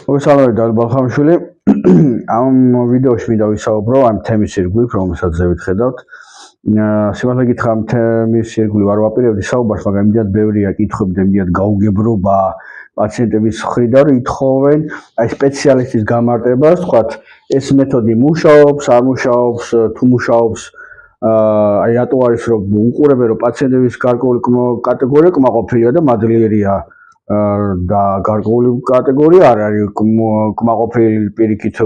მოგესალმებით დალ ბალხამშვილი. ამ ვიდეოში მინდა ვისაუბრო ამ თემის ირგვლივ, რომელსაც ზევით ხედავთ. სიმართლე გითხრა, ამ თემის ირგვლივ არ ვაპირებდი საუბარს, მაგრამ იმდენად ბევრია კითხვები და იმდენად გაუგებრობა პაციენტების მხრიდან, ითხოვენ აი სპეციალისტის გამარტებას, თქვათ, ეს მეთოდი მუშაობს, არ მუშაობს, თუ მუშაობს, აი რატო არის რომ უყურებენ რომ პაციენტების გარკვეული კატეგორია კმაყოფილია და მადლიერია და გარკვეული კატეგორია არ არის კმაყოფილი პირიქით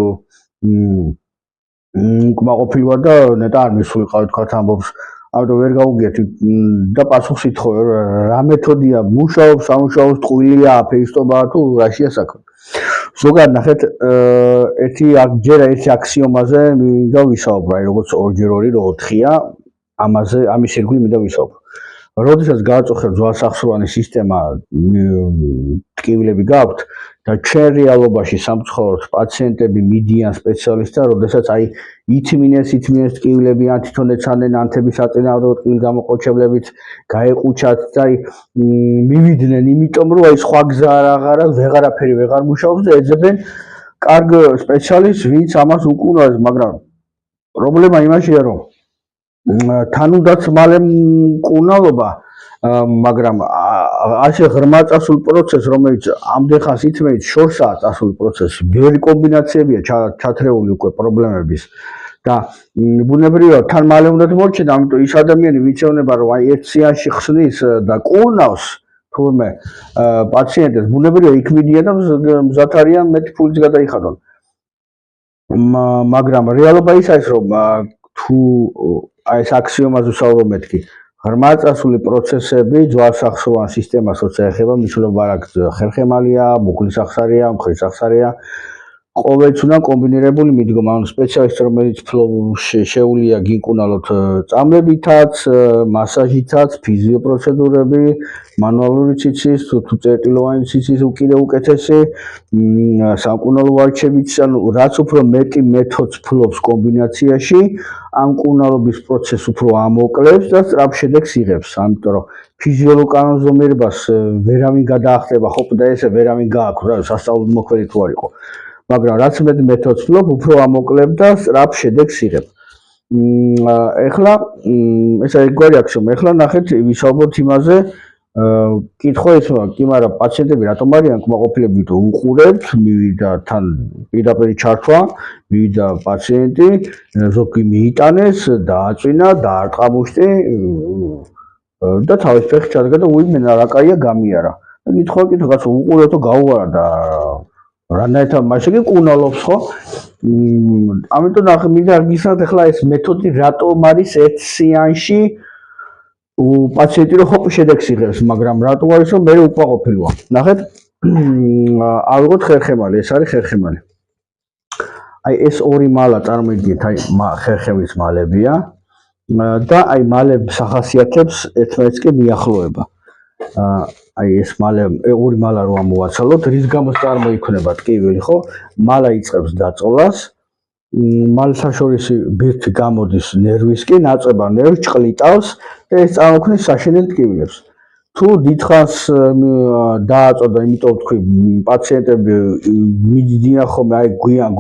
კმაყოფილვა და ნეტა არ მისულიყავ თქვათ ამბობს ამიტომ ვერ გაუგიათ და პასუხს ითხოვე რა მეთოდია მუშაობს ამუშაობს ტყუილია აფეისტობაა თუ რაშია საქმე ზოგადად ნახეთ ჯერ ერთი აქსიომაზე მინდა ვისაუბრო აი როგორც ორჯერ ორი რო 4-ია ამაზე ამის ირგვლივ მინდა ვისაუბრო როდესაც გააწოხებთ ძვალსახსოვანი სისტემა ტკივილები გაქვთ და ჩვენ რეალობაში სამწუხაროდ პაციენტები მიდიან სპეციალისტთან, როდესაც აი ითმინეს ტკივილები ან თვითონ ეცადნენ ანთების საწინააღმდეგო ტკივილ გამოყოჩებლებით გაეყუჩათ და აი მივიდნენ, იმიტომ რომ აი სხვა გზა აღარ აქვს, ვეღარაფერი ვეღარ მუშაობს და ეძებენ კარგ სპეციალისტს, ვინც ამას უკუნავს, მაგრამ პრობლემა იმაშია, რომ თან უნდაც მალე მკურნალობა მაგრამ ასე ღრმა წასულ პროცესს რომელიც ამდენ ხანს ითმევით შორსაა წასული პროცესი ბევრი კომბინაციებია ჩათრეული უკვე პრობლემების და ბუნებრივია თან მალე უნდა მორჩენ ამიტომ ის ადამიანი ვინც ეუბნება რომ აი ერთ სიაში ხსნის და კურნავს თურმე პაციენტებს ბუნებრივია იქ მიდიან და მზად არიან მეტი ფულიც გადაიხადონ მაგრამ რეალობა ის არის რომ თუ აი ეს აქსიომაზე ვსაუბრობ მეთქი ღრმა წასული პროცესები ძვალსახსოვან სისტემას როცა ეხება მნიშვნელობა არ აქვს ხერხემალია, მუხლის ახსარია, მხრის ახსარია ყოველთვის უნდა კომბინირებული მიდგომა ანუ სპეციალისტი რომელიც შეუძლია გინკუნალოთ წამლებითაც, მასაჟითაც, ფიზიოპროცედურები, მანუალური ციცის, თუ წერტილოვანი ციცის უკიდე უკეთესი, სამკურნალო ვარჩებიც, ანუ რაც უფრო მეტი მეთოდს ფლობს კომბინაციაში, ამ კურნალობის პროცესს უფრო ამოკლებს და სწრაფ შედეგს იღებს, ამიტომ რომ ფიზიოლოგ კანონზომიერებას ვერავინ გადაახტება, ხო და ესე ვერავინ გააქვს, რა სასწაულით მოქმედი თუ არ იყო. მაგრამ რაც მეტი მეთოდს ფლობ, უფრო ამოკლებ და სწრაფ შედეგს იღებ. ეხლა ეს არის გვარი აქსიომა. ეხლა ნახეთ ვისაუბროთ იმაზე, კითხვა ისაა, კი, მაგრამ პაციენტები რატომ არიან კმაყოფილები, თუ უყურებთ, მივიდა თან პირდაპირ ჩართვა, მივიდა პაციენტი, ზოგი მიიტანეს, დააწვინა, დაარტყა მუშტი და თავის ფეხი ჩადგა და უიმენა რა კაია გამიარა. და კითხვა კითხავს, უყურებთო გაუარა და რანაირად მაშინ კურნალობს ხო? ამიტომ ნახე მინდა გისმენთ ახლა ეს მეთოდი რატომ არის ერთ სეანსში პაციენტი რო ხო შედეგს იღებს, მაგრამ რატო არის რომ მე უკმაყოფილოა. ნახეთ, ავიღოთ ხერხემალი, ეს არის ხერხემალი. აი ეს ორი მალა წარმოიდგინეთ, აი ხერხემლის მალებია და აი მალების ახასიათებს ერთმანეთს კი მიახლოება. აი ეს მალე ორი მალა რო ამოვაცალოთ, რის გამოც წარმოიქმნება ტკივილი, ხო? მალა იწყებს დაწოლას, მალს საშორისი ბირთვი გამოდის ნერვისკენ, აწება ნერვს, ჭყლიტავს და ეს წარმოქმნის საშინელ ტკივილებს. თუ დიდხანს დააწოდა, იმიტომ თქვი პაციენტები მიდიან ხოლმე აი გვიან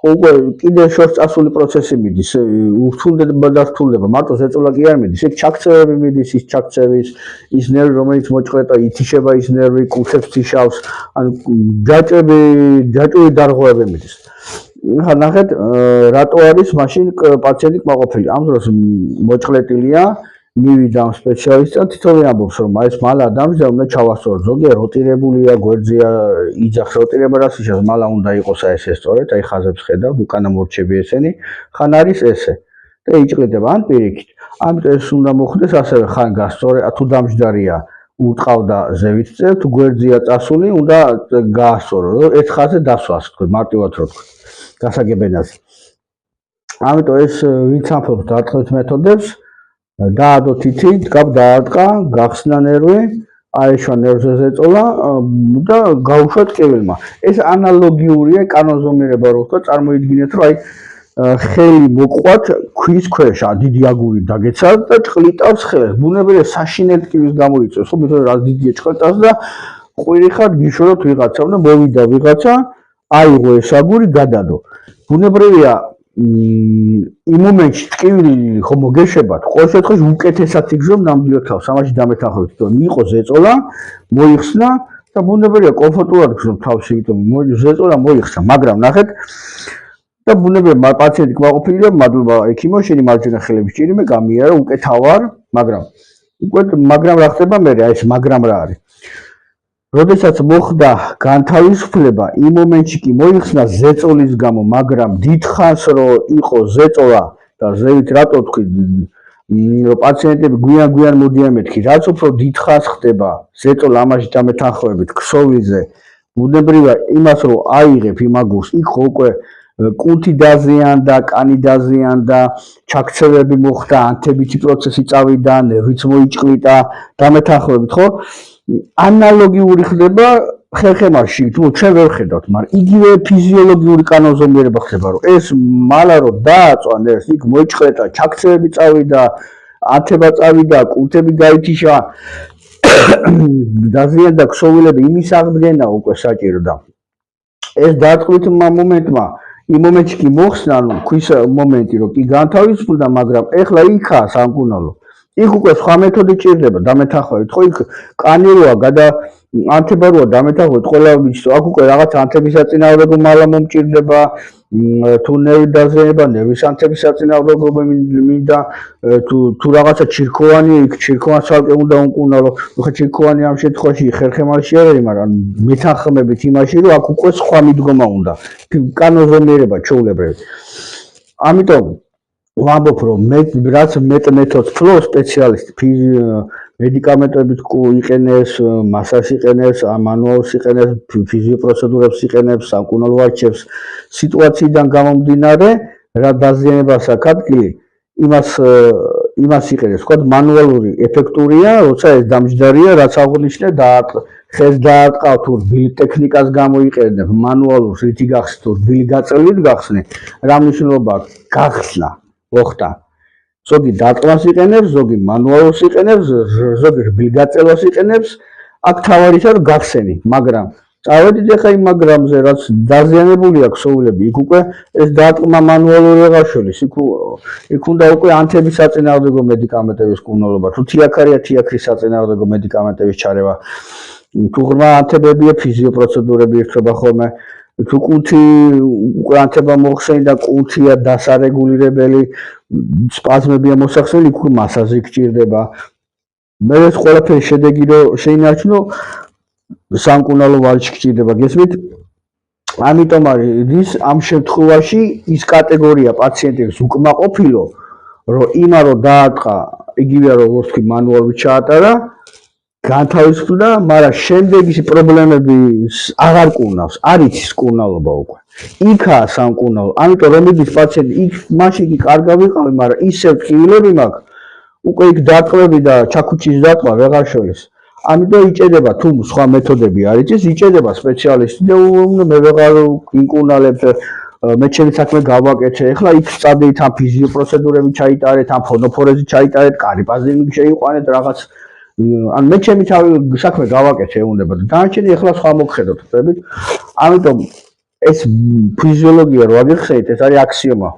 უკვე კიდე შორს წასული პროცესი მიდის, ურთულდება და რთულდება, მარტო ზეწოლა კი არ მიდის, ეს ჩაქცევები მიდის, ის ჩაქცევის, ის ნერვი რომელიც მოჭყლეტა, ითიშება ის ნერვი, კუთხებს თიშავს, ანუ ჯაჭვური დარღვევები მიდის. ახლა ნახეთ, რატო არის მაშინ პაციენტი კმაყოფილი? ამ დროს მოჭყლეტილია, მივიდა ამ სპეციალისტთან, თითოეული ამბობს, რომ აი ეს მალა დამჯდა, უნდა ჩავასწოროთ. ზოგიერთ როტირებულია, გვერდზეა იძახს როტირება, რაც იშავს, მალა უნდა იყოს აი ესე სწორედ, აი ხაზებს ხედავთ, უკანა მორჩები ესენი, ხან არის ესე. და იჭყლიტება ან პირიქით. ამიტომ ეს უნდა მოხდეს ასევე ხან გასწორე, თუ დამჯდარია უტყავდა ზევითზე, თუ გვერდზეა წასული, უნდა გაასწორო, ერთ ხაზზე დასვას, თქვა მარტივად რო თქვა. გასაგებენაზე. ამიტომ ეს ვინც ამბობს დარტყმის მეთოდებს დაადო თითი, დგა დაარტყა, გახსნა ნერვი, აეშვა ნერვზე ზეწოლა და გაუშვა ტკივილმა. ეს ანალოგიურია კანონზომიერება რო ვთქვა, წარმოიდგინეთ, რომ აი ხელი მოყვათ ქვის ქვეშ, დიდი აგური დაგეცა და ჭყლიტავს ხელს. ბუნებრივია საშინელ ტკივილს გამოიწვევს, ხო, მithom რა დიდია ჭყლიტავს და ყვირიხად გიშოროთ ვიღაცა და მოვიდა ვიღაცა აიღო ეს აგური გადადო. ბუნებრივია იმ მომენტში ტკივილი ხომ მოგეშებათ, ყოველ შემთხვევაში უკეთესად იგზავნა ნამდვილად თავს, ამაში დამეთანხმებით, რომ იყო ზეწოლა, მოიხსნა და ბუნებრივია კომფორტულად გზავნა თავს, იმიტომ ზეწოლა მოიხსნა, მაგრამ ნახეთ და ბუნებრივია პაციენტი კმაყოფილია, მადლობა ექიმო, შენი მარჯვენა ხელები ჭირიმე, გამიარა, უკეთავარ, მაგრამ რა ხდება მე, აი ეს მაგრამ რა არის? როდესაც მოხდა განთავისუფლება, იმ მომენტში კი მოიხსნა ზეწოლის გამო, მაგრამ დიდხანს რო იყო ზეწოლა და ზევით რატო თქვი, რომ პაციენტები გვიან მოდიან მეთქი, რაც უფრო დიდხანს ხდება ზეწოლა ამაში დამეთანხმებით ქსოვილზე, ბუნებრივია იმას რო აიღებ იმ აგურს, იქ უკვე კუნთი დაზიანდა, კანი დაზიანდა, ჩაქცევები მოხდა, ანთებითი პროცესი წავიდა, ნერვიც მოიჭყლიტა, დამეთანხმებით, ხო? ანალოგიური ხდება ხერხემალში, თუ ჩვენ ვერ ხედავთ, მაგრამ იგივე ფიზიოლოგიური კანონზომიერება ხდება, რომ ეს მალა რო დააწვან ეს, იქ მოიჭყლეტა, ჩაქცევები წავიდა, ანთება წავიდა, კუნთები გაითიშა, დაზიანდა ქსოვილები, იმის აღდგენა უკვე საჭირო და ეს დაწყვილმა მომენტმა იმ მომენტში კი მოხსნა, ანუ ქვის მომენტი, რომ კი განთავისუფლდა, მაგრამ ეხლა იქაა სამკურნალო. იქ უკვე სხვა მეთოდი ჭირდება, დამეთანხმებით, ხო იქ კანი როა, ანთება როა, დამეთანხმებით, ყველა ვიცით, აქ უკვე რაღაც ანთების საწინააღმდეგო მალა მომჭირდება, თუ ნერვი დაზიანება, ნერვის ანთების საწინააღმდეგო მინდა, თუ რაღაცა ჩირქოვანი, იქ ჩირქოვანს ცალკე უნდა უმკურნალო, ხო ჩირქოვანი ამ შემთხვევაში ხერხემალში არ არის, მაგრამ მეთანხმებით იმაში, რომ აქ უკვე სხვა მიდგომა უნდა, კანონზომიერება ჩვეულებრივი. ამიტომ ვამბობ, რომ რაც მეთოდს ფლო სპეციალისტი, მედიკამენტებით იყენებს, მასას იყენებს, მანუალს იყენებს, ფიზიოპროცედურებს იყენებს, სამკურნალო არჩევს, სიტუაციიდან გამომდინარე, რა დაზიანებას აქვს ადგილი, იმას იყენებს, თქვა მანუალური ეფექტურია, როცა ეს დამჯდარია, რაც აღნიშნე ხეს დაარტყავ თუ რბილი ტექნიკას გამოიყენებ, მანუალურს რითი გახსნი თუ რბილი გაწელით გახსნი, რა მნიშვნელობა აქვს? გახსნა მოხდა. ზოგი დარტყმას იყენებს, ზოგი მანუალურს იყენებს, ზოგი რბილ გაწელვას იყენებს, აქ თავარია რომ გახსენი, მაგრამ წავედით ახლა იმ მაგრამზე, რაც დაზიანებულია ქსოვილები, იქ უკვე ეს დარტყმა მანუალური აღარ შველის, იქ უნდა უკვე ანთების საწინააღმდეგო მედიკამენტების კურნალობა, თუ თიაქარია, თიაქრის საწინააღმდეგო მედიკამენტების ჩარევა, თუ ღრმა ანთებებია, ფიზიოპროცედურები ირთვება ხოლმე, თუ კუნთი უკვე ანთება მოხსენდა, კუნთია დასარეგულირებელი, სპაზმებია მოსახსენილი, იქ მასაზი გჭირდება. მე ეს ყველაფერი შედეგი რომ შეინარჩუნო, სამკურნალო ვარჯი გჭირდება, გესმით? ამიტომ არის ამ შემთხვევაში ის კატეგორია პაციენტების უკმაყოფილო, რომ იმა რომ დაარტყა, იგივეა როგორც თქვი მანუალურად ჩაატარა, განთავისუფლდა, მაგრამ შემდეგ ის პრობლემები აღარ კურნავს, არ იცის კურნალობა უკვე. იქაა სამკურნალო, ამიტომ რომ მიდის პაციენტი, იქ მაშინ კი კარგად ვიყავი, მაგრამ ისევ ტკივილები მაქვს, უკვე იქ დარტყმები და ჩაქუჩის დარტყმა ვეღარ შველის. ამიტომ იჭედება, თუ სხვა მეთოდები არ იცის, იჭედება სპეციალისტი და მე ვეღარ იმკურნალებ, მე ჩემი საქმე გავაკეთე, ეხლა იქ წადით ამ ფიზიოპროცედურები ჩაიტარეთ, ამ ფონოფორეზი ჩაიტარეთ, კარიპაზინგი შეიყვანეთ, რაღაც ან მე ჩემი საქმე გავაკეთე ეუნება და დანარჩენი ეხლა სხვა მოგხედოთ, ხდებით? ამიტომ ეს ფიზიოლოგია რო აგიხსენით, ეს არის აქსიომა.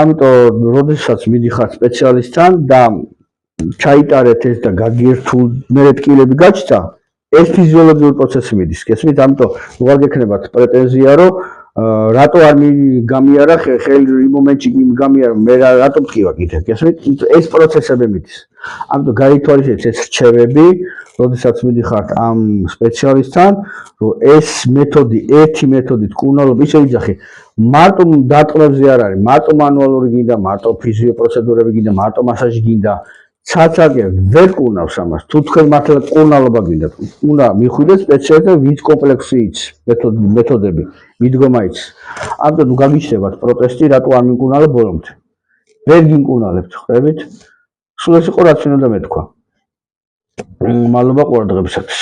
ამიტომ როდესაც მიდიხარ სპეციალისტთან და ჩაიტარეთ ეს და გაგიერთულ მე ტკილები გაჩნდა, ეს ფიზიოლოგიური პროცესი მიდის, გესმით? ამიტომ უარ გექნებათ პრეტენზია, რომ რატო არ გამიარა ხელი იმ მომენტში გამიარა, მე რატო მტკივა კიდე, გესმით? ეს პროცესები მიდის. ამიტომ გაითვალისწინეთ ეს რჩევები, როდესაც მიდიხართ ამ სპეციალისტთან, რომ ეს მეთოდი, ერთი მეთოდით კურნალობა ისე იძახი, მარტო დარტყმებზე არ არის, მარტო მანუალური გინდა, მარტო ფიზიოპროცედურები გინდა, მარტო მასაჟი გინდა, ცალ-ცალკე ვერ კურნავს ამას. თუ თქვენ მართლა კურნალობა გინდათ, უნდა მიხვიდეთ სპეციალისტთან, ვინც კომპლექსი იცის, მეთოდები, მიდგომა იცის. ამიტომ გაგიჩნდებათ პროტესტი, რატო არ მიკურნალებ ბოლომდე. ვერ გიკურნალებთ, ხვდებით? სულ ეს იყო რაც მინდა მეთქვა. მადლობა ყურადღებისათვის.